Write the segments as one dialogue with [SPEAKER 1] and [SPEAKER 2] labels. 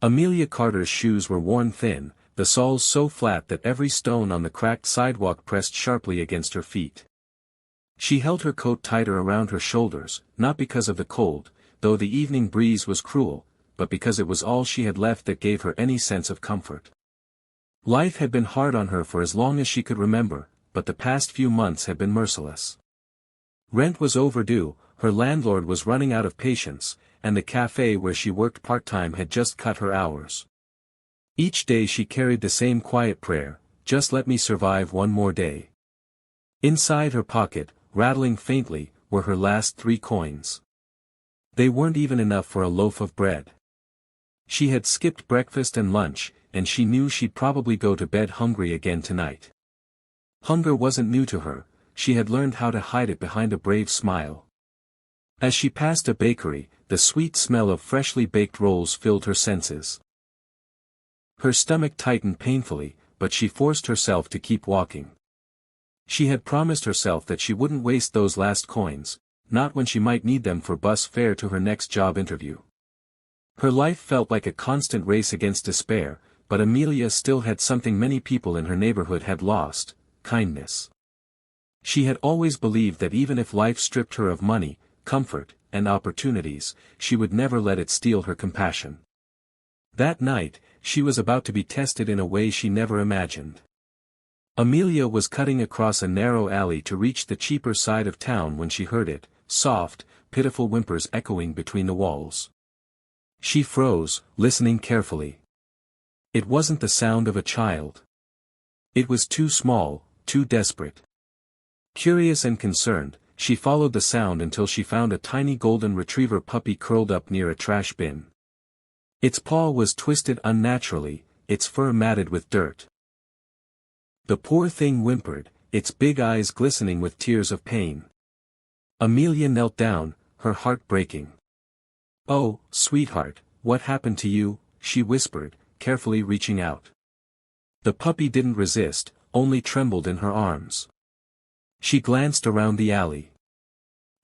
[SPEAKER 1] Amelia Carter's shoes were worn thin, the soles so flat that every stone on the cracked sidewalk pressed sharply against her feet. She held her coat tighter around her shoulders, not because of the cold, though the evening breeze was cruel, but because it was all she had left that gave her any sense of comfort. Life had been hard on her for as long as she could remember, but the past few months had been merciless. Rent was overdue, her landlord was running out of patience, and the cafe where she worked part-time had just cut her hours. Each day she carried the same quiet prayer, "Just let me survive one more day." Inside her pocket, rattling faintly, were her last 3 coins. They weren't even enough for a loaf of bread. She had skipped breakfast and lunch, and she knew she'd probably go to bed hungry again tonight. Hunger wasn't new to her, she had learned how to hide it behind a brave smile. As she passed a bakery, the sweet smell of freshly baked rolls filled her senses. Her stomach tightened painfully, but she forced herself to keep walking. She had promised herself that she wouldn't waste those last coins, not when she might need them for bus fare to her next job interview. Her life felt like a constant race against despair, but Amelia still had something many people in her neighborhood had lost: kindness. She had always believed that even if life stripped her of money, comfort, and opportunities, she would never let it steal her compassion. That night, she was about to be tested in a way she never imagined. Amelia was cutting across a narrow alley to reach the cheaper side of town when she heard it, soft, pitiful whimpers echoing between the walls. She froze, listening carefully. It wasn't the sound of a child. It was too small, too desperate. Curious and concerned, she followed the sound until she found a tiny golden retriever puppy curled up near a trash bin. Its paw was twisted unnaturally, its fur matted with dirt. The poor thing whimpered, its big eyes glistening with tears of pain. Amelia knelt down, her heart breaking. "Oh, sweetheart, what happened to you?" she whispered, carefully reaching out. The puppy didn't resist, only trembled in her arms. She glanced around the alley.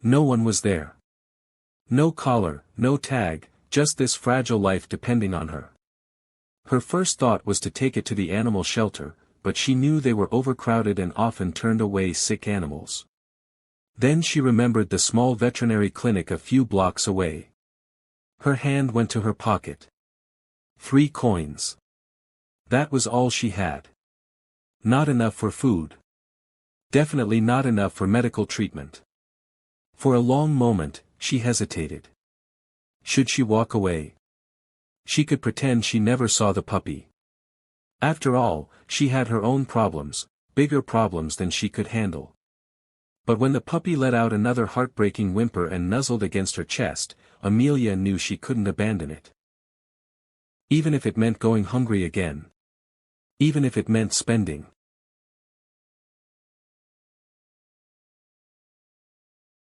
[SPEAKER 1] No one was there. No collar, no tag, just this fragile life depending on her. Her first thought was to take it to the animal shelter, but she knew they were overcrowded and often turned away sick animals. Then she remembered the small veterinary clinic a few blocks away. Her hand went to her pocket. 3 coins. That was all she had. Not enough for food. Definitely not enough for medical treatment. For a long moment, she hesitated. Should she walk away? She could pretend she never saw the puppy. After all, she had her own problems, bigger problems than she could handle. But when the puppy let out another heartbreaking whimper and nuzzled against her chest, Amelia knew she couldn't abandon it. Even if it meant going hungry again. Even if it meant spending